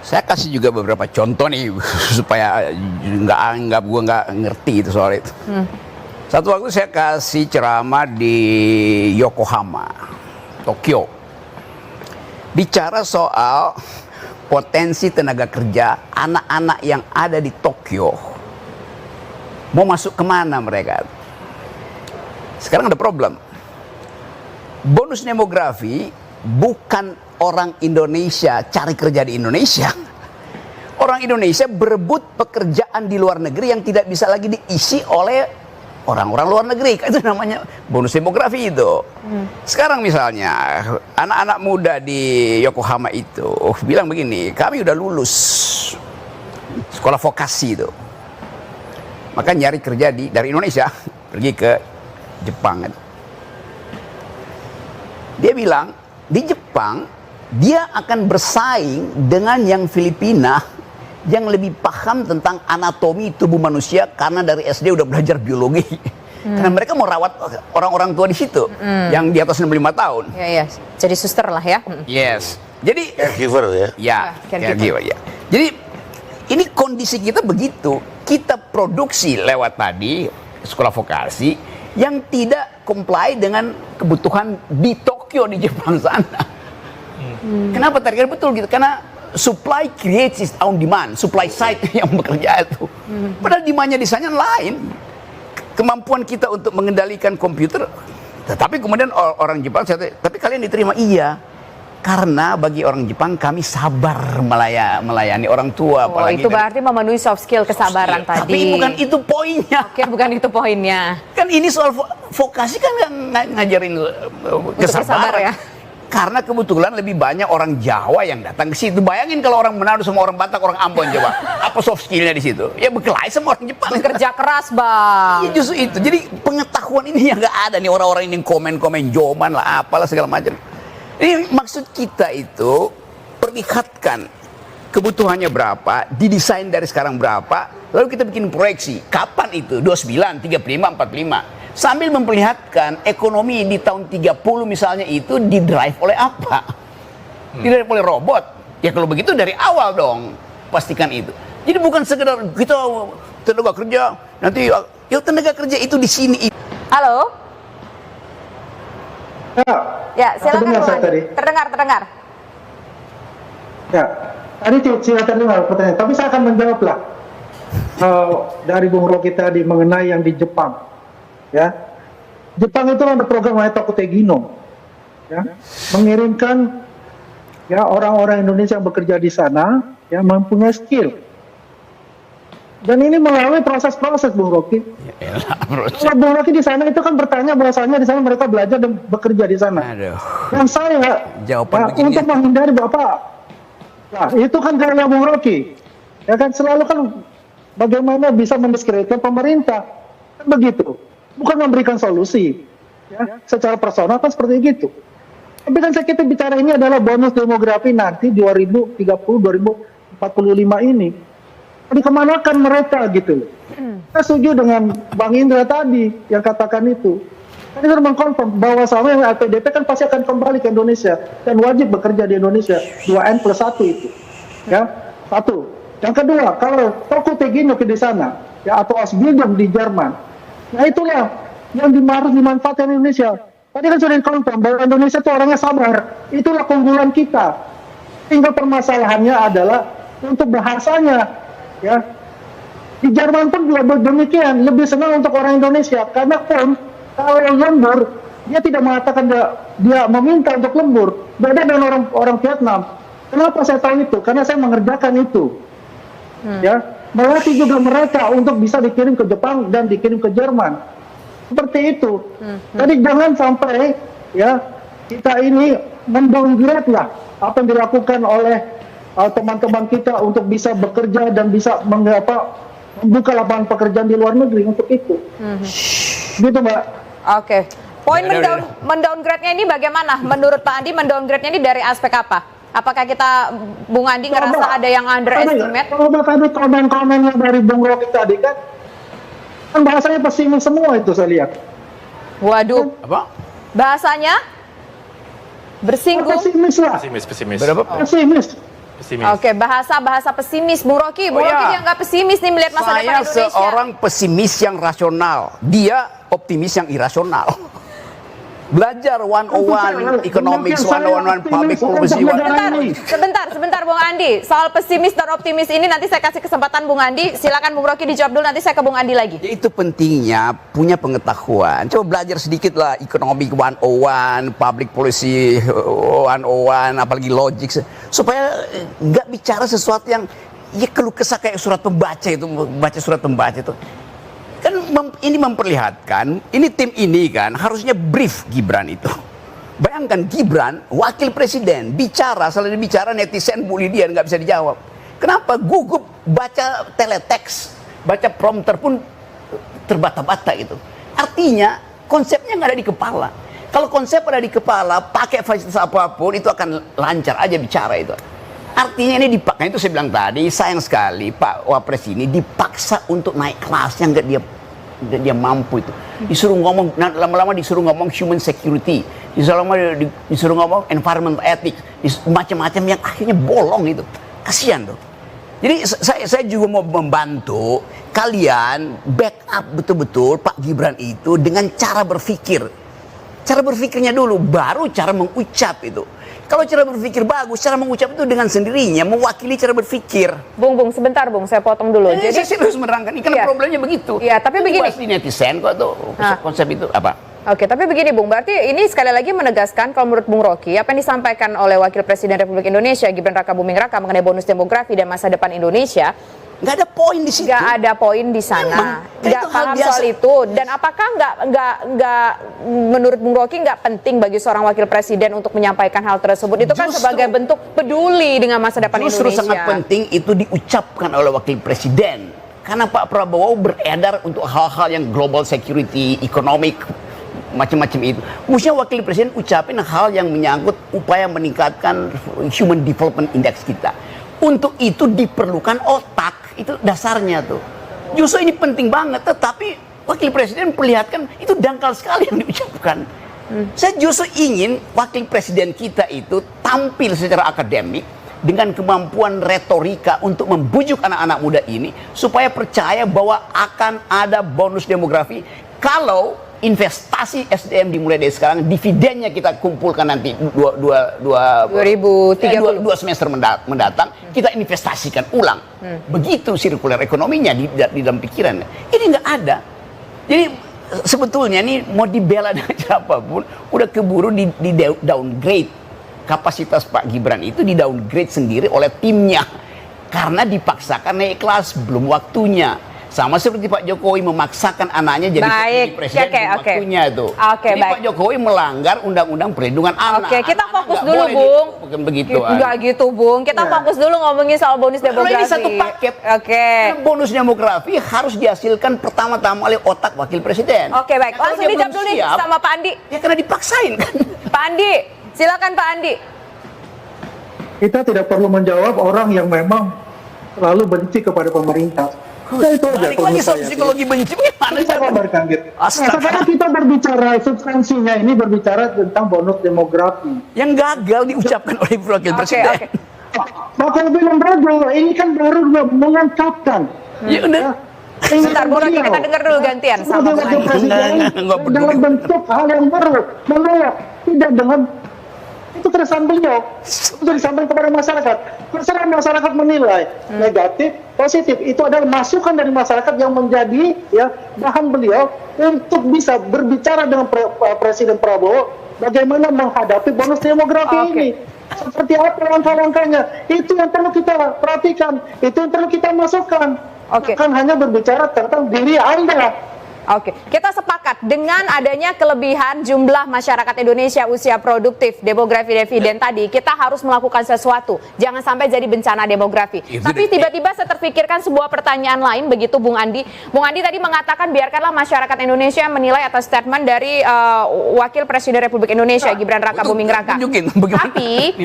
Saya kasih juga beberapa contoh nih supaya gua nggak ngerti itu soal itu. Satu waktu saya kasih ceramah di Yokohama, Tokyo, bicara soal potensi tenaga kerja anak-anak yang ada di Tokyo mau masuk kemana mereka. Sekarang ada problem. Bonus demografi bukan orang Indonesia cari kerja di Indonesia. Orang Indonesia berebut pekerjaan di luar negeri yang tidak bisa lagi diisi oleh orang-orang luar negeri. Itu namanya bonus demografi itu. Sekarang misalnya anak-anak muda di Yokohama itu bilang begini, kami udah lulus sekolah vokasi itu, maka nyari kerja dari Indonesia pergi ke Jepang. Dia bilang di Jepang dia akan bersaing dengan yang Filipina yang lebih paham tentang anatomi tubuh manusia karena dari SD udah belajar biologi. Karena mereka mau rawat orang-orang tua di situ yang di atas 65 tahun. Ya, jadi suster lah ya. Yes. Jadi caregiver ya. Ya, caregiver ya. Jadi ini kondisi kita begitu. Kita produksi lewat tadi sekolah vokasi yang tidak comply dengan kebutuhan di Tokyo di Jepang sana. Kenapa tadi? Betul gitu. Karena supply creates its own demand. Supply side yang bekerja itu. Padahal demandnya di sana lain. Kemampuan kita untuk mengendalikan komputer. Tetapi kemudian orang Jepang, tapi kalian diterima. Iya. Karena bagi orang Jepang kami sabar melayani orang tua. Oh, itu berarti memenuhi soft skill kesabaran tadi. Tapi bukan itu poinnya. Oke, bukan itu poinnya. Kan ini soal vokasi kan ngajarin kesabaran. Ya? Karena kebetulan lebih banyak orang Jawa yang datang ke situ. Bayangin kalau orang Manado sama orang Batak, orang Ambon coba. Apa soft skillnya di situ? Ya berkelahi sama orang Jepang. Bekerja keras, Bang. Ya, justru itu. Jadi pengetahuan ini yang nggak ada nih, orang-orang ini komen-komen joman lah, apalah segala macam. Ini maksud kita itu perlihatkan kebutuhannya berapa, didesain dari sekarang berapa, lalu kita bikin proyeksi kapan itu 29, 35, 45, sambil memperlihatkan ekonomi di tahun 30 misalnya itu didrive oleh apa? Didrive oleh robot. Ya kalau begitu dari awal dong pastikan itu. Jadi bukan sekedar kita tenaga kerja nanti ya tenaga kerja itu di sini. Halo. Ya, silakan Bang. Terdengar. Ya, tadi silakan dengar pertanyaan. Tapi saya akan menjawab lah dari Bung Rocky tadi mengenai yang di Jepang. Ya, Jepang itu ada program namanya Tokutegino, ya, mengirimkan ya orang-orang Indonesia yang bekerja di sana, ya mempunyai skill. Dan ini melalui proses-proses, Bung Rocky. Kalau Bung Rocky di sana itu kan bertanya bahwasanya di sana mereka belajar dan bekerja di sana. Dan saya untuk menghindari Bapak, nah, itu kan gaya Bung Rocky. Ya kan selalu kan bagaimana bisa mendiskreditkan pemerintah. Kan begitu. Bukan memberikan solusi. Ya, secara personal kan seperti gitu. Tapi kan kita bicara ini adalah bonus demografi nanti 2030, 2045 ini. Dikemanakan mereka gitu loh. Saya setuju dengan Bang Indra tadi yang katakan itu. Tadi kan mengkonfirm bahwasannya LPDP kan pasti akan kembali ke Indonesia dan wajib bekerja di Indonesia 2N+1 itu. Ya, satu. Yang kedua, kalau Tokutegino di sana ya atau Ausbildung di Jerman, nah itulah yang harus dimanfaatkan Indonesia. Tadi kan sudah dikonfirm bahwa Indonesia itu orangnya sabar. Itulah keunggulan kita. Tinggal permasalahannya adalah untuk bahasanya. Ya, di Jerman pun juga demikian, lebih senang untuk orang Indonesia karena pun kalau lembur dia tidak mengatakan dia meminta untuk lembur, beda dengan orang Vietnam. Kenapa saya tahu itu? Karena saya mengerjakan itu. Ya, melatih juga mereka untuk bisa dikirim ke Jepang dan dikirim ke Jerman. Seperti itu. Jadi jangan sampai ya kita ini mendowngrade lah apa yang dilakukan oleh teman-teman kita untuk bisa bekerja dan bisa membuka lapangan pekerjaan di luar negeri untuk itu. Gitu, Mbak. Oke. Poin mendowngrade-nya ini bagaimana? Menurut Pak Andi, mendowngrade-nya ini dari aspek apa? Apakah kita, Bung Andi, ngerasa ada yang underestimate? Kalau tadi komen-komennya dari Bung Rocky tadi kan bahasanya pesimis semua itu saya lihat. Waduh. Apa? Bahasanya bersinggung. Pesimis lah. Pesimis. Pesimis. Pesimis. Oke, bahasa pesimis, Bung Rocky. Bung Oh, Rocky iya. dianggap pesimis nih melihat masa depan Saya Indonesia. seorang pesimis yang rasional, dia optimis yang irasional. Belajar 101 economics, 101 public policy. Sebentar Bung Andi. Soal pesimis dan optimis ini nanti saya kasih kesempatan Bung Andi. Silakan Bung Rocky dijawab dulu, nanti saya ke Bung Andi lagi. Ya, itu pentingnya punya pengetahuan. Coba belajar sedikit lah economic 101, public policy 101, apalagi logic, supaya nggak bicara sesuatu yang ya keluh kesah kayak surat pembaca itu, baca surat pembaca itu. Kan ini memperlihatkan, ini tim ini kan harusnya brief Gibran itu. Bayangkan Gibran, wakil presiden, bicara, selalu bicara netizen bully dia, nggak bisa dijawab. Kenapa? Gugup baca teletext, baca prompter pun terbata-bata itu. Artinya konsepnya nggak ada di kepala. Kalau konsep ada di kepala, pakai fasilitas apapun itu akan lancar aja bicara itu. Artinya ini dipaksa, itu saya bilang tadi, sayang sekali Pak Wapres ini dipaksa untuk naik kelasnya, nggak dia mampu itu. Disuruh ngomong, lama-lama disuruh ngomong human security, disuruh ngomong environment ethics, macam-macam yang akhirnya bolong itu. Kasihan tuh. Jadi saya juga mau membantu kalian backup betul-betul Pak Gibran itu dengan cara berpikir. Cara berpikirnya dulu, baru cara mengucap itu. Kalau cara berpikir bagus, cara mengucap itu dengan sendirinya mewakili cara berpikir. Bung, sebentar Bung, saya potong dulu. Jadi saya serius menerangkan, ini karena problemnya begitu. Iya, tapi begini. Di netizen kok tuh konsep itu apa? Oke, tapi begini Bung, berarti ini sekali lagi menegaskan kalau menurut Bung Rocky, apa yang disampaikan oleh Wakil Presiden Republik Indonesia, Gibran Raka Buming Raka mengenai bonus demografi dan masa depan Indonesia, nggak ada poin di situ. nggak ada poin di sana. Nggak paham soal itu. Dan apakah nggak menurut Bung Rocky nggak penting bagi seorang wakil presiden untuk menyampaikan hal tersebut? Itu kan sebagai bentuk peduli dengan masa depan Justru Indonesia. sangat penting itu diucapkan oleh wakil presiden. Karena Pak Prabowo beredar untuk hal-hal yang global security, economic, macam-macam itu. Mestinya wakil presiden ucapin hal yang menyangkut upaya meningkatkan human development index kita. Untuk itu diperlukan otak, itu dasarnya tuh. Justru ini penting banget, tetapi wakil presiden perlihatkan itu dangkal sekali yang diucapkan. Saya justru ingin wakil presiden kita itu tampil secara akademik dengan kemampuan retorika untuk membujuk anak-anak muda ini supaya percaya bahwa akan ada bonus demografi kalau investasi SDM dimulai dari sekarang, dividennya kita kumpulkan nanti 2030. dua semester mendatang, kita investasikan ulang. Begitu sirkuler ekonominya di dalam pikiran. Ini nggak ada. Jadi sebetulnya ini mau dibela dengan siapapun, udah keburu di downgrade. Kapasitas Pak Gibran itu di downgrade sendiri oleh timnya. Karena dipaksakan naik kelas, belum waktunya. Sama seperti Pak Jokowi memaksakan anaknya jadi presiden waktunya itu. Jadi Pak Jokowi melanggar undang-undang perlindungan anak. Oke, kita fokus nggak dulu boleh Bung. Begitu. Enggak gitu Bung. Kita fokus dulu ngomongin soal bonus demografi. Ini satu paket. Oke. Bonus demografi harus dihasilkan pertama-tama oleh otak wakil presiden. Oke, baik. Kalau Langsung dia dijawab belum dulu nih siap, sama Pak Andi. Ya karena dipaksain kan. Pak Andi, silakan Pak Andi. Kita tidak perlu menjawab orang yang memang selalu benci kepada pemerintah. Ya, itu aja Balik kalau lagi menurut soal saya. psikologi benci bagaimana? Kita kabarkan gitu. Astaga. Sekarang kita berbicara substansinya ini berbicara tentang bonus demografi. Yang gagal diucapkan oleh wakil presiden. Oke. Maka bilang Prabowo ini kan baru mengungkapkan. Ya udah. Sebentar, Bung Rocky, kita dengar dulu gantian sama Bung Wakil Andi. presiden Nggak peduli. dalam bentuk hal yang baru, menolak, tidak dengan itu keresahan beliau itu disampaikan kepada masyarakat. Terserah masyarakat menilai negatif, positif. Itu adalah masukan dari masyarakat yang menjadi ya bahan beliau untuk bisa berbicara dengan Presiden Prabowo bagaimana menghadapi bonus demografi ini. Seperti apa langkah-langkahnya? Itu yang perlu kita perhatikan. Itu yang perlu kita masukkan. Bukan hanya berbicara tentang diri Anda. Oke, kita sepakat dengan adanya kelebihan jumlah masyarakat Indonesia usia produktif, demografi dividen tadi, kita harus melakukan sesuatu. Jangan sampai jadi bencana demografi. Tapi tiba-tiba saya terpikirkan sebuah pertanyaan lain, begitu Bung Andi. Bung Andi tadi mengatakan biarkanlah masyarakat Indonesia menilai atas statement dari Wakil Presiden Republik Indonesia, Gibran Raka Buming Raka. Tapi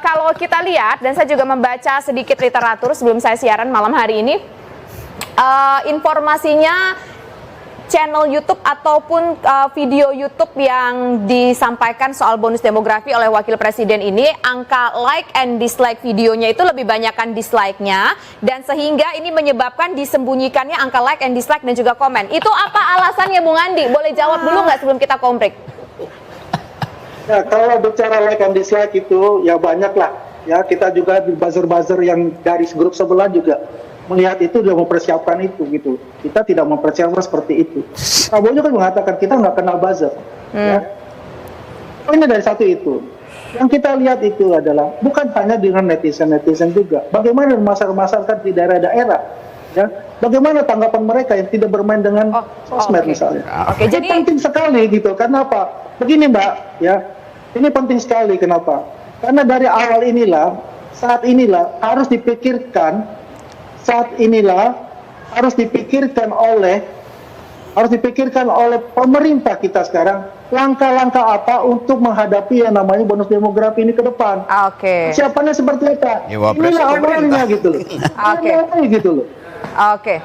kalau kita lihat, dan saya juga membaca sedikit literatur sebelum saya siaran malam hari ini, informasinya channel YouTube ataupun video YouTube yang disampaikan soal bonus demografi oleh Wakil Presiden ini, angka like and dislike videonya itu lebih banyakkan dislike-nya, dan sehingga ini menyebabkan disembunyikannya angka like and dislike dan juga komen. Itu apa alasannya, Bung Andi? Boleh jawab dulu nggak sebelum kita komprik? Ya, kalau bicara like and dislike itu ya banyak lah. Ya, kita juga di buzzer-buzzer yang dari grup sebelah juga melihat itu, dia mempersiapkan itu gitu. Kita tidak mempersiapkan seperti itu. Prabowo juga mengatakan kita nggak kenal buzzer. Ya. Ini dari satu itu. Yang kita lihat itu adalah bukan hanya dengan netizen juga. Bagaimana masyarakat di daerah-daerah, ya. Bagaimana tanggapan mereka yang tidak bermain dengan sosmed misalnya. Jadi penting sekali gitu. Karena apa? Begini Mbak, ya. Ini penting sekali. Kenapa? Karena dari awal inilah, saat inilah harus dipikirkan oleh pemerintah kita sekarang langkah-langkah apa untuk menghadapi yang namanya bonus demografi ini ke depan. Siapanya seperti apa? Ya, Wapres Inilah awalnya gitu loh. Oke. Gitu loh. Oke.